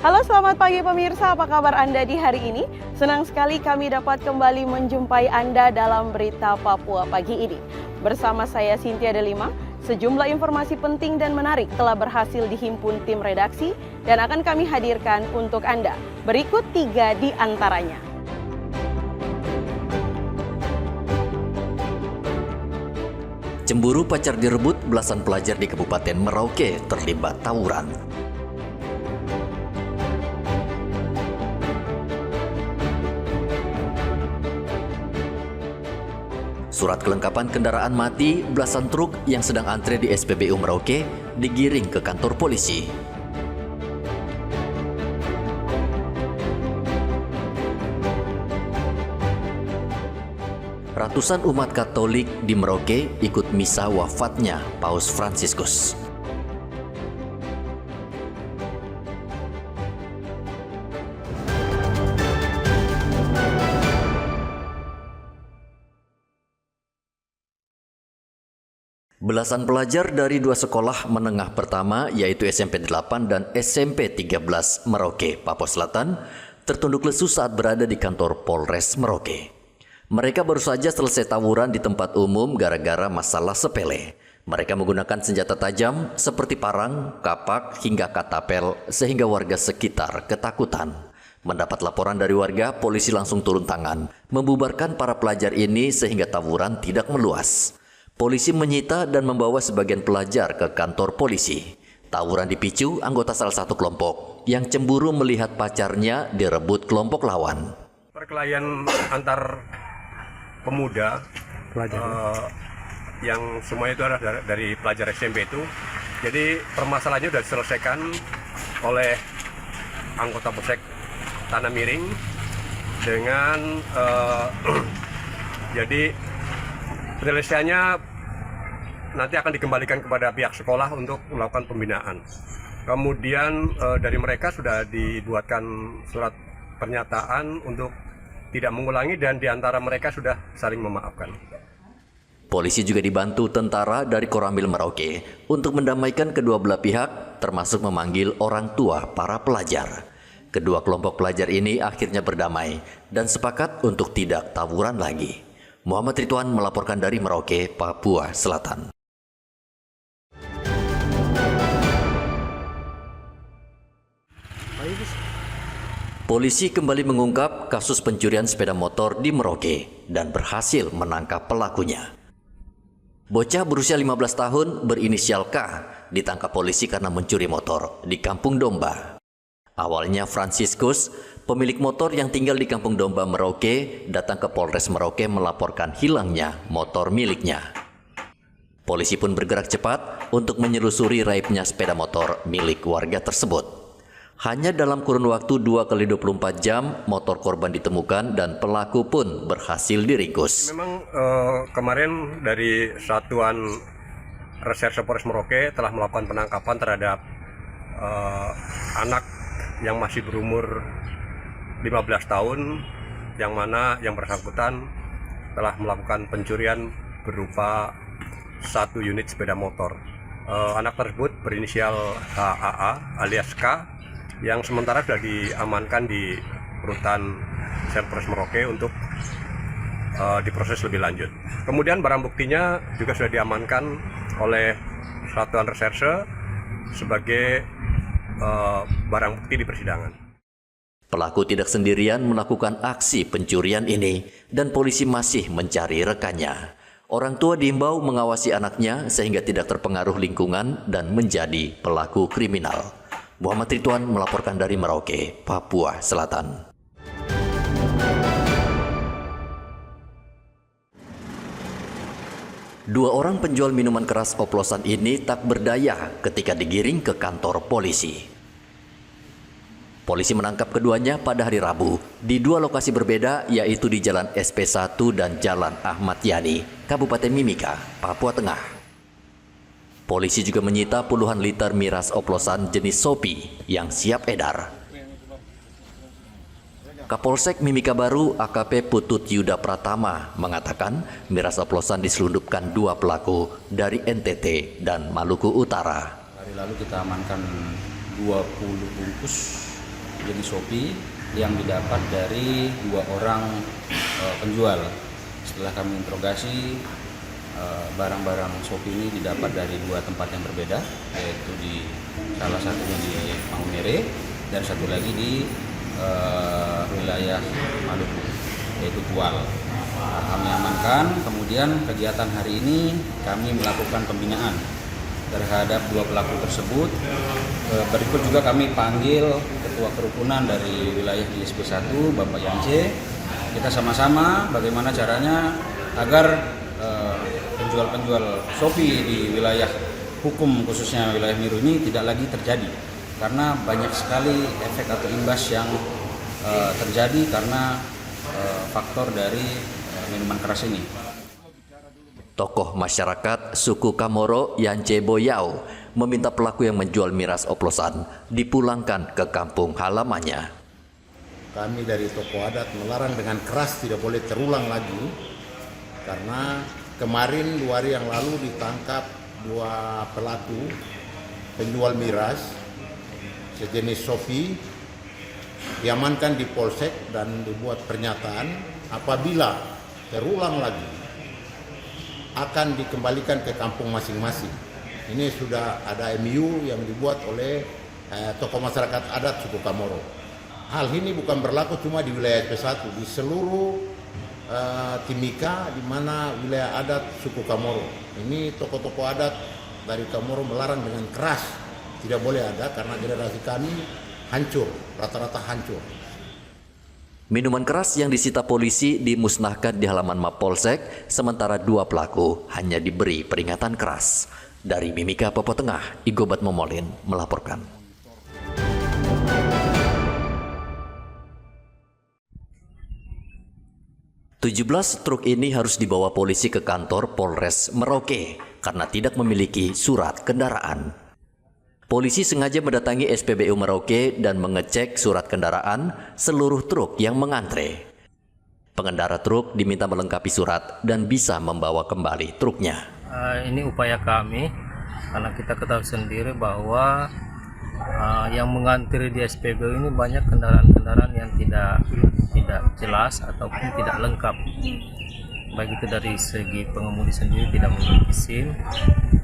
Halo, selamat pagi pemirsa, apa kabar Anda di hari ini? Senang sekali kami dapat kembali menjumpai Anda dalam Berita Papua pagi ini. Bersama saya Cynthia Delima, sejumlah informasi penting dan menarik telah berhasil dihimpun tim redaksi dan akan kami hadirkan untuk Anda. Berikut 3 di antaranya. Cemburu pacar direbut, belasan pelajar di Kabupaten Merauke terlibat tawuran. Surat kelengkapan kendaraan mati, belasan truk yang sedang antre di SPBU Merauke digiring ke kantor polisi. Ratusan umat Katolik di Merauke ikut misa wafatnya Paus Fransiskus. Belasan pelajar dari 2 sekolah menengah pertama yaitu SMP 8 dan SMP 13 Merauke, Papua Selatan tertunduk lesu saat berada di kantor Polres Merauke. Mereka baru saja selesai tawuran di tempat umum gara-gara masalah sepele. Mereka menggunakan senjata tajam seperti parang, kapak, hingga katapel sehingga warga sekitar ketakutan. Mendapat laporan dari warga, polisi langsung turun tangan, membubarkan para pelajar ini sehingga tawuran tidak meluas. Polisi menyita dan membawa sebagian pelajar ke kantor polisi. Tawuran dipicu anggota salah satu kelompok yang cemburu melihat pacarnya direbut kelompok lawan. Perkelahian antar pemuda yang semuanya itu adalah dari pelajar SMP itu. Jadi permasalahannya sudah diselesaikan oleh anggota Polsek Tanah Miring dengan jadi penyelesaiannya nanti akan dikembalikan kepada pihak sekolah untuk melakukan pembinaan. Kemudian dari mereka sudah dibuatkan surat pernyataan untuk tidak mengulangi dan diantara mereka sudah saling memaafkan. Polisi juga dibantu tentara dari Koramil Merauke untuk mendamaikan kedua belah pihak termasuk memanggil orang tua para pelajar. Kedua kelompok pelajar ini akhirnya berdamai dan sepakat untuk tidak tawuran lagi. Muhammad Ridwan melaporkan dari Merauke, Papua Selatan. Polisi kembali mengungkap kasus pencurian sepeda motor di Merauke dan berhasil menangkap pelakunya. Bocah berusia 15 tahun berinisial K ditangkap polisi karena mencuri motor di Kampung Domba. Awalnya Fransiskus, pemilik motor yang tinggal di Kampung Domba Merauke, datang ke Polres Merauke melaporkan hilangnya motor miliknya. Polisi pun bergerak cepat untuk menyelusuri raibnya sepeda motor milik warga tersebut. Hanya dalam kurun waktu 2x24 jam, motor korban ditemukan dan pelaku pun berhasil diringkus. Memang kemarin dari Satuan Reserse Polres Merauke telah melakukan penangkapan terhadap anak yang masih berumur 15 tahun, yang mana yang bersangkutan telah melakukan pencurian berupa 1 unit sepeda motor. Anak tersebut berinisial HAA alias K, yang sementara sudah diamankan di Rutan Polres Merauke untuk diproses lebih lanjut. Kemudian barang buktinya juga sudah diamankan oleh Satuan Reserse sebagai barang bukti di persidangan. Pelaku tidak sendirian melakukan aksi pencurian ini dan polisi masih mencari rekannya. Orang tua diimbau mengawasi anaknya sehingga tidak terpengaruh lingkungan dan menjadi pelaku kriminal. Muhammad Ridwan melaporkan dari Merauke, Papua Selatan. Dua orang penjual minuman keras oplosan ini tak berdaya ketika digiring ke kantor polisi. Polisi menangkap keduanya pada hari Rabu di 2 lokasi berbeda, yaitu di Jalan SP1 dan Jalan Ahmad Yani, Kabupaten Mimika, Papua Tengah. Polisi juga menyita puluhan liter miras oplosan jenis Sopi yang siap edar. Kapolsek Mimika Baru AKP Putut Yuda Pratama mengatakan miras oplosan diselundupkan 2 pelaku dari NTT dan Maluku Utara. Hari lalu kita amankan 20 bungkus jenis Shopee yang didapat dari 2 orang penjual. Setelah kami interogasi, barang-barang Shopee ini didapat dari 2 tempat yang berbeda, yaitu di salah satunya di Maumere dan satu lagi di wilayah Maluku, yaitu Tual. Kami amankan, kemudian kegiatan hari ini kami melakukan pembinaan terhadap 2 pelaku tersebut. Berikut juga kami panggil ketua kerukunan dari wilayah ISP 1, Bapak Yance. Kita sama-sama bagaimana caranya agar penjual-penjual Shopee di wilayah hukum khususnya wilayah Miru ini tidak lagi terjadi, karena banyak sekali efek atau imbas yang terjadi karena faktor dari minuman keras ini. Tokoh masyarakat suku Kamoro Yance Boyao meminta pelaku yang menjual miras oplosan dipulangkan ke kampung halamannya. Kami dari tokoh adat melarang dengan keras, tidak boleh terulang lagi, karena kemarin 2 hari yang lalu ditangkap 2 pelaku penjual miras sejenis Shopee, diamankan di Polsek dan dibuat pernyataan apabila terulang lagi akan dikembalikan ke kampung masing-masing. Ini sudah ada MU yang dibuat oleh tokoh masyarakat adat suku Kamoro. Hal ini bukan berlaku cuma di wilayah SP1, di seluruh Timika, di mana wilayah adat suku Kamoro. Ini tokoh-tokoh adat dari Kamoro melarang dengan keras, tidak boleh ada, karena generasi kami hancur, rata-rata hancur. Minuman keras yang disita polisi dimusnahkan di halaman Mapolsek, sementara 2 pelaku hanya diberi peringatan keras. Dari Mimika, Papua Tengah, Igobat Momolin melaporkan. "17 truk ini harus dibawa polisi ke kantor Polres Merauke karena tidak memiliki surat kendaraan. Polisi sengaja mendatangi SPBU Merauke dan mengecek surat kendaraan seluruh truk yang mengantre. Pengendara truk diminta melengkapi surat dan bisa membawa kembali truknya. Ini upaya kami, karena kita ketahui sendiri bahwa yang mengantri di SPBU ini banyak kendaraan-kendaraan yang tidak jelas ataupun tidak lengkap. Baik itu dari segi pengemudi sendiri tidak memiliki SIM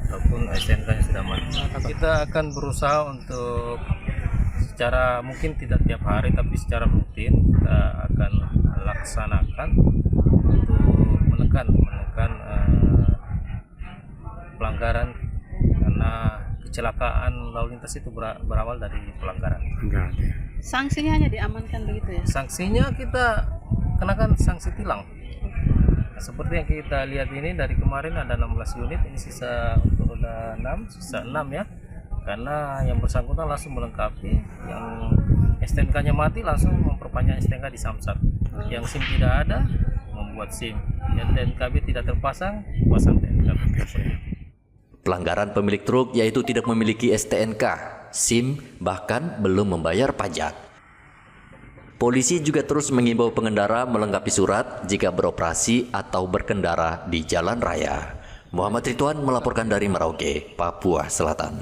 ataupun STNK-nya sudah mati. Kita akan berusaha untuk secara mungkin tidak tiap hari tapi secara rutin kita akan laksanakan untuk menekan pelanggaran, karena kecelakaan lalu lintas itu berawal dari pelanggaran. Sanksinya hanya diamankan begitu ya? Sanksinya kita kenakan sanksi tilang. Seperti yang kita lihat ini, dari kemarin ada 16 unit, ini sisa untuk roda 6, sisa 6 ya. Karena yang bersangkutan langsung melengkapi, yang STNK-nya mati langsung memperpanjang STNK di Samsat. Yang SIM tidak ada, membuat SIM. Yang TNKB tidak terpasang, pasang TNKB. Pelanggaran pemilik truk yaitu tidak memiliki STNK, SIM, bahkan belum membayar pajak. Polisi juga terus mengimbau pengendara melengkapi surat jika beroperasi atau berkendara di jalan raya. Muhammad Ridwan melaporkan dari Merauke, Papua Selatan.